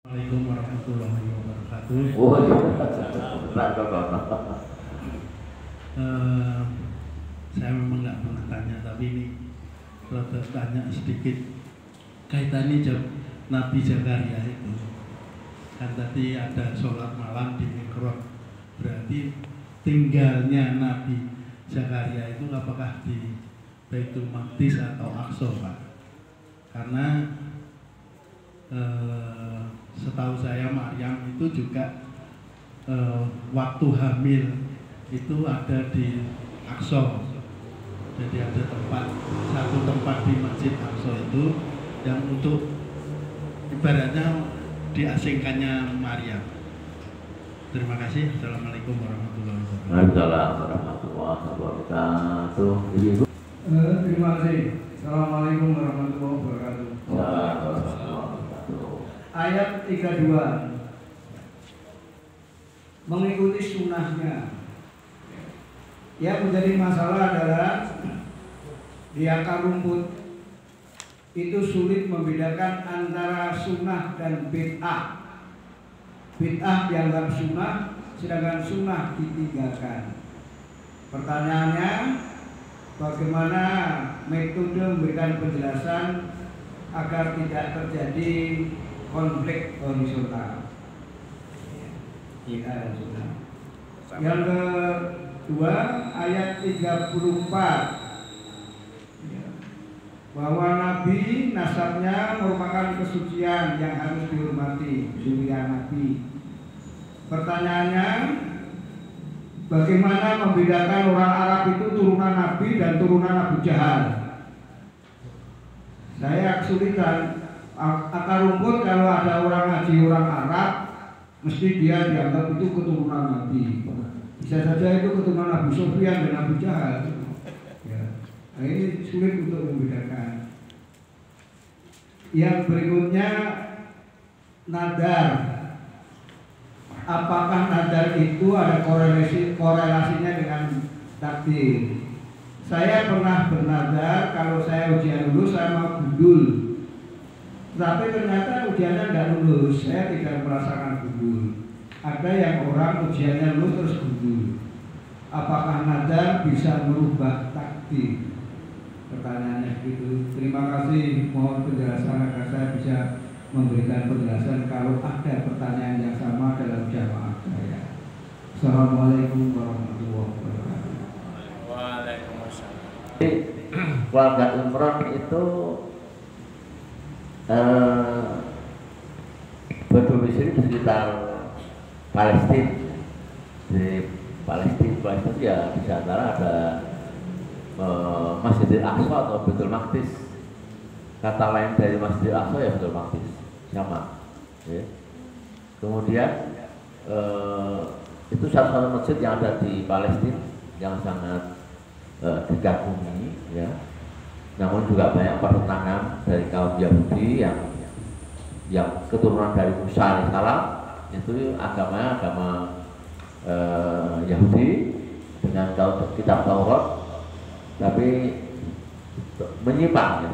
Assalamualaikum warahmatullahi wabarakatuh. Saya memang nggak pernah tanya, tapi ini rada tanya sedikit kaitannya Nabi Zakaria itu. Kan tadi ada sholat malam di Mikrot, berarti tinggalnya Nabi Zakaria itu apakah di Baitul Maqdis atau Aqsa, Pak? Karena setahu saya Maryam itu juga waktu hamil itu ada di Aqsa. Jadi ada satu tempat di Masjid Aqsa itu yang untuk ibaratnya diasingkannya Maryam. Terima kasih. Assalamualaikum warahmatullahi wabarakatuh. Waalaikumsalam warahmatullahi wabarakatuh. Ibu. Terima kasih. Assalamualaikum warahmatullahi wabarakatuh. Ayat 32 mengikuti sunnahnya. Yang menjadi masalah adalah di akar rumput itu sulit membedakan antara sunnah dan bid'ah. Bid'ah dianggap sunnah, sedangkan sunnah ditinggalkan. Pertanyaannya, bagaimana metode memberikan penjelasan agar tidak terjadi konflik horizontal? Bid'ah dan sunnah. Yang kedua, ayat 34, bahwa Nabi nasabnya merupakan kesucian yang harus dihormati, zuriat Nabi. Pertanyaannya, bagaimana membedakan orang Arab itu turunan Nabi dan turunan Abu Jahal? Saya kesulitan. Akar rumput kalau ada orang ngaji orang Arab, mesti dia dianggap itu keturunan Nabi. Bisa saja itu keturunan Abu Sufyan dan Abu Jahal. Ya. Nah, ini sulit untuk membedakan. Yang berikutnya, nadar. Apakah nadar itu ada korelasinya dengan takdir? Saya pernah bernadar kalau saya ujian lulus saya mau gundul. Tapi ternyata ujiannya tidak lulus, saya tidak merasakan gundul. Ada yang orang ujiannya lulus terus gundul. Apakah nadar bisa merubah takdir? Pertanyaannya gitu. Terima kasih, mohon penjelasan agar saya bisa memberikan penjelasan kalau ada pertanyaan yang sama dalam jamaah saya. Assalamualaikum warahmatullahi wabarakatuh. Waalaikumsalam. Keluarga Imran itu berdomisili di sekitar Palestina. Di Palestina ya di antara ada Masjidil Aqsa atau Baitul Maqdis. Kata lain dari Masjidil Aqsa ya Baitul Maqdis, sama. Ya. Kemudian itu satu-satu masjid yang ada di Palestina yang sangat dikagumi, ya. Namun juga banyak pertentangan dari kaum Yahudi yang keturunan dari Musa alaihissalam. Itu agamanya agama Yahudi dengan kitab Taurat, tapi menyimpang.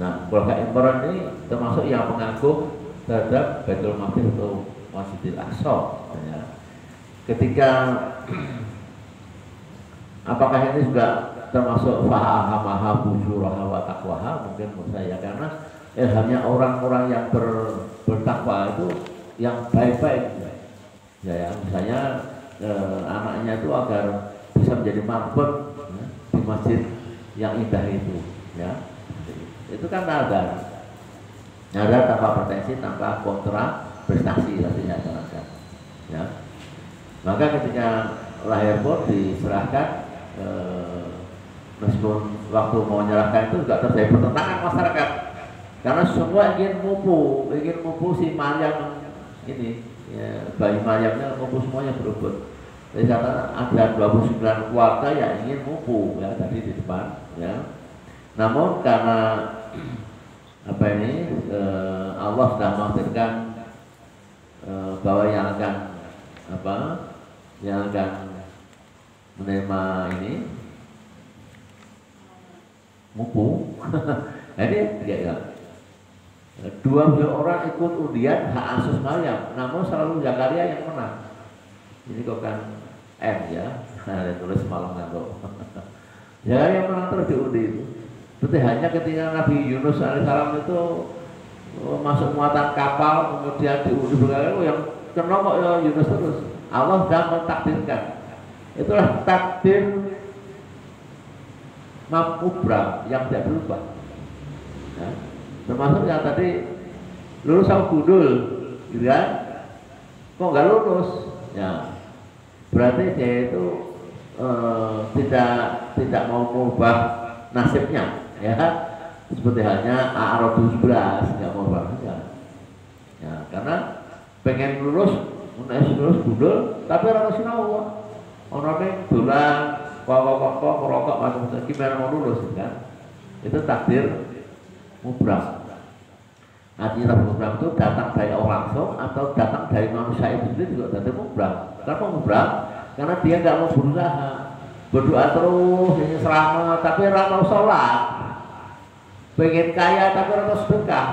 Nah, keluarga Imran ini termasuk yang mengagum terhadap Baitul Maqdis atau Masjidil Aqsa. Ya. Ketika apakah ini juga termasuk fahamaha bujuraha wa taqwaha? Mungkin menurut saya, karena ilhamnya orang-orang yang bertakwa itu yang baik-baik. Ya, misalnya anaknya itu agar bisa menjadi marbot di masjid yang indah itu, ya. Itu kan nadar tanpa pretensi, tanpa kontra prestasi, artinya sangat, ya. Maka ketika lahir pun diserahkan, meskipun waktu mau menyerahkan itu juga terjadi pertentangan masyarakat, karena semua ingin mupu si Maryam ini, ya, bayi Maryamnya mupu, semuanya berebut. Jadi ada 29 keluarga yang ingin mupu, ya, tadi di depan, ya. Namun karena Allah sudah mengatakan bahwa yang akan menerima ini mupu. Nah, ini ya, 20 orang ikut undian hak asuh Maryam, namun selalu Zakaria yang menang. Ini kok kan M ya, tulis malam ngantuk. Zakaria menang terus diundi itu. Berarti hanya ketika Nabi Yunus alaihissalam itu masuk muatan kapal, kemudian diundi berkali yang kena kok ya Yunus terus. Allah sudah mentakdirkan. Itulah takdir mubram yang tidak berubah. Ya. Termasuk yang tadi lulus sama gundul, gitu kan? Kok nggak lulus? Ya, berarti dia itu tidak mau mengubah nasibnya, ya. Seperti halnya A'raf 11 nggak mau ubah, ya. Karena pengen lulus gundul, tapi orang sinau, orangnya dolan, kok merokok macam-macam, gimana mau lulus, kan? Itu takdir mubram. Artinya mubram itu datang dari Allah langsung atau datang dari manusia itu sendiri juga takdir mubram. Kenapa mubram? Karena dia nggak mau berusaha, berdoa terus, ini selamat, tapi orang mau sholat, pengen kaya tapi orang mau sedekah,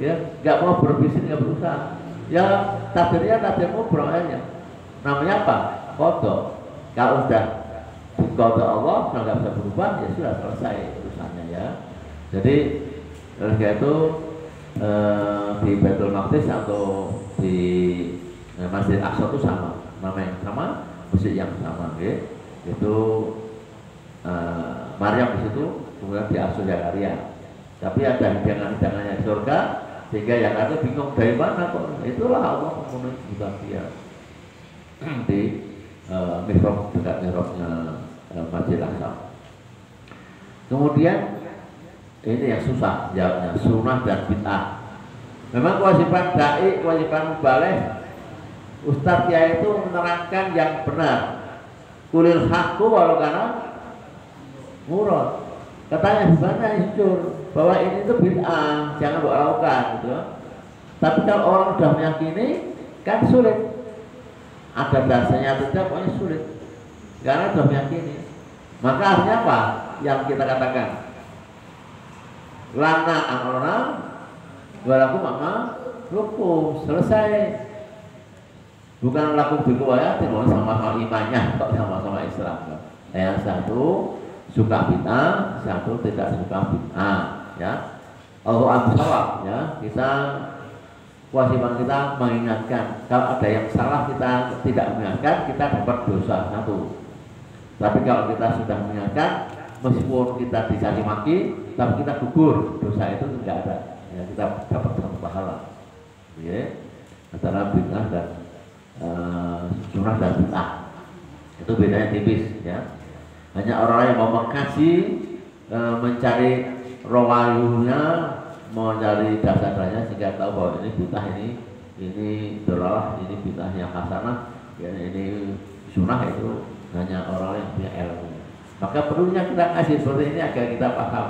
ya, nggak mau berbisnis, nggak berusaha. Ya takdirnya takdir mubram aja. Namanya apa? Qadha. Kalau sudah qadha Allah, sudah nggak bisa berubah, ya sudah selesai urusannya, ya. Jadi oleh itu di Baitul Maqdis atau di Masjid Aqsa itu sama, nama yang sama, masjid yang sama, ya. Itu Maryam di situ, kemudian diasuh Zakaria. Tapi ada hidangan-hidangannya di surga, sehingga yang ada bingung dari mana kok. Itulah Allah memenuhi kebutuhan dia di mihrab, dekat mihrabnya Masjid Aqsa. Kemudian ini yang susah jawabnya, sunnah dan bid'ah. Memang kewajiban dai, kewajiban mubaleh, ustadz kiai itu menerangkan yang benar. Kulil haqqu walau kana murad. Katanya gimana jujur bahwa ini itu bid'ah, jangan buat lakukan gitu. Tapi kalau orang sudah meyakini kan sulit. Ada dasarnya tidak, pokoknya sulit. Karena sudah meyakini. Maka artinya apa? Yang kita katakan lana anglona walakum mama hukum selesai. Bukan laku berkuaya, tidak sama-sama imannya, kok sama-sama Islam. Yang satu suka bid'ah, satu tidak suka bid'ah, ya. Allah amsawab, ya. Kita kewajiban kita mengingatkan. Kalau ada yang salah kita tidak mengingatkan, kita dapat dosa satu. Tapi kalau kita sudah mengingatkan, meskipun kita dicaci maki, tapi kita gugur, dosa itu tidak ada. Ya, kita dapat satu pahala. Ya. Antara bid'ah dan sunnah dan bid'ah itu bedanya tipis, ya. Hanya orang yang mau mengkaji, mencari rawayunya, mencari dasar-dasarnya sehingga tahu bahwa ini bid'ah, ini dolalah, ini bid'ah yang hasanah, ya, ini sunnah, itu hanya orang yang punya ilmu. Maka perlunya kita kasih seperti ini agar kita paham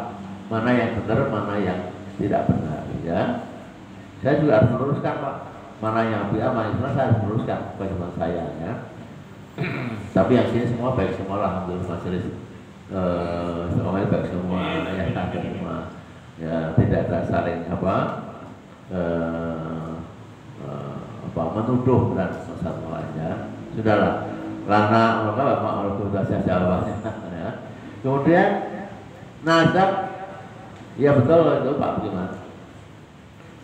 mana yang benar, mana yang tidak benar, ya. Saya juga harus meluruskan, Pak, mana yang bid'ah, mana yang sunnah, saya harus meluruskan kepada saya, ya. Tapi yang sini semua baik semua, alhamdulillah, majelis semuanya baik semua, ya, semua, ya, tidak ada saling menuduh dan satu lainnya. Sudahlah, karena maka bapak sudah saya jawabnya, ya. Kemudian nazar, ya betul itu Pak Budiman.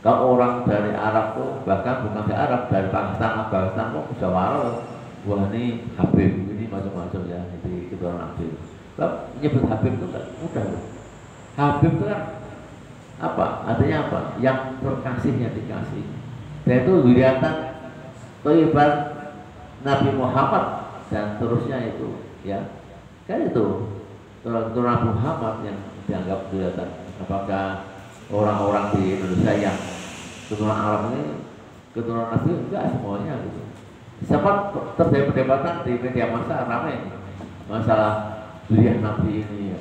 Kalau orang dari Arab tuh, bahkan bukan dari Arab, dari Pakistan, Afghanistan kok bisa walau. Wah, ini Habib, ini macam-macam, ya, di keturunan Habib. Tapi menyebut Habib itu kan mudah loh. Habib itu kan apa? Artinya apa? Yang terkasih, yang dikasih. Dan itu wiriatan Thayyiban Nabi Muhammad dan terusnya itu, ya. Kan itu keturunan Muhammad yang dianggap wiriatan. Apakah orang-orang di Indonesia yang keturunan Arab ini keturunan Nabi? Enggak semuanya gitu. Sempat terjadi perdebatan di media massa ramai masalah zuriyah Nabi ini, ya.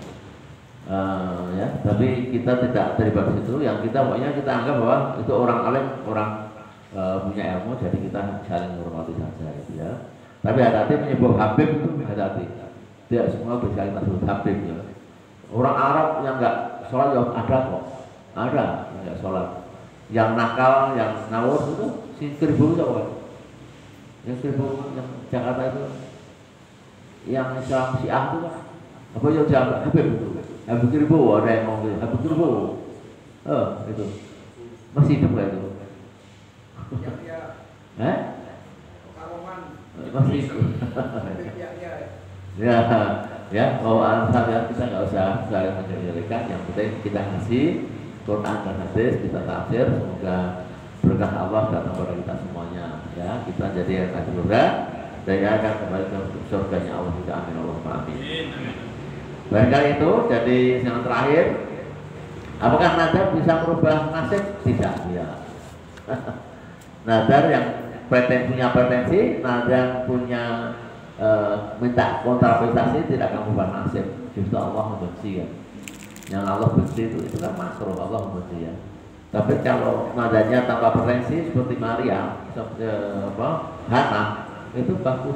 Ya, tapi kita tidak terlibat di situ. Yang kita pokoknya kita anggap bahwa itu orang alim, orang punya ilmu, jadi kita saling menghormati saja, gitu, ya. Tapi hati-hati menyebut Habib itu, hati-hati. Tidak semua bisa kita sebut Habib, ya. Orang Arab yang enggak sholat ya ada kok, ada yang enggak sholat. yang nakal, yang ngawur itu si Kribo itu apa? Yang Kribo yang Jakarta itu, yang Islam Syiah itu kan? Apa yang Jakarta? Habib Kribo ada yang ngomong gitu. Habib Kribo, itu masih hidup nggak itu? Masih hidup. Ya, alhamdulillah kita nggak usah saling menjelekkan. Yang penting kita ngasih Quran dan hadis, kita tafsir, semoga berkah Allah datang kepada kita semuanya. Ya, kita jadi ahli surga dan akan kembali ke surganya Allah. Kita amin Allahumma amin. Barangkali itu jadi yang terakhir. Apakah nadar bisa merubah nasib? Tidak, ya. Nadar yang punya pretensi, nadar punya minta kontrapretasi tidak akan merubah nasib. Justru Allah membenci, ya. Yang Allah benci itu kan makruh, Allah membenci, ya. Tapi kalau nadanya tanpa pretensi seperti Maria, seperti Hana, itu bagus,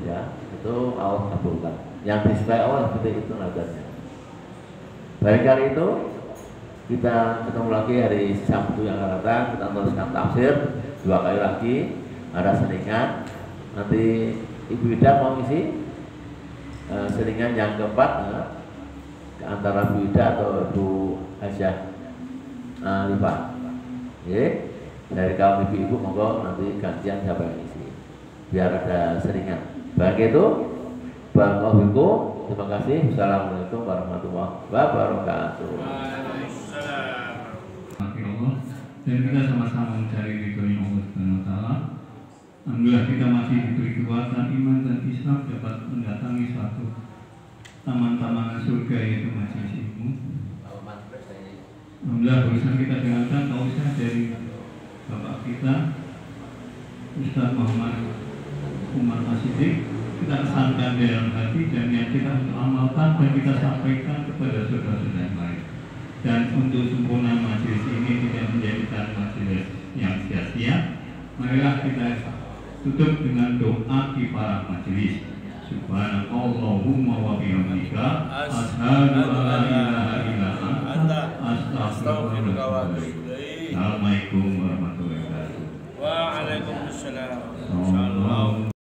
ya. Itu Allah kabulkan. Yang disukai Allah seperti itu nadanya. Barangkali itu kita ketemu lagi hari Sabtu yang akan datang. Kita teruskan tafsir 2 kali lagi. Ada selingan. Nanti Ibu Ida mau isi selingan yang keempat, antara Bu Ida atau Bu Hajah Lifah. Dari kaum ibu-ibu monggo nanti gantian siapa yang isi. Biar ada selingan. Begitu. Barakallahu. Terima kasih. Assalamualaikum warahmatullahi wabarakatuh. Waalaikumsalam. Dan kita sama-sama mencari ridhonya Allah Subhanahu wa taala. Alhamdulillah kita masih diberi kekuatan iman dan Islam dapat mendatangi suatu taman-taman surga yaitu majelis ilmu. Alhamdulillah barusan kita dengarkan tausiah dari Bapak kita Ustaz Muhammad Umar Asidik. Kita kesankan dalam hati dan yang kita amalkan dan kita sampaikan kepada saudara-saudara yang lain. Dan untuk sempurna majelis ini tidak menjadikan majelis yang sia-sia, marilah kita tutup dengan doa kifarah majelis. Subhanakallahumma wa bihamdika asyhadu an la ilaha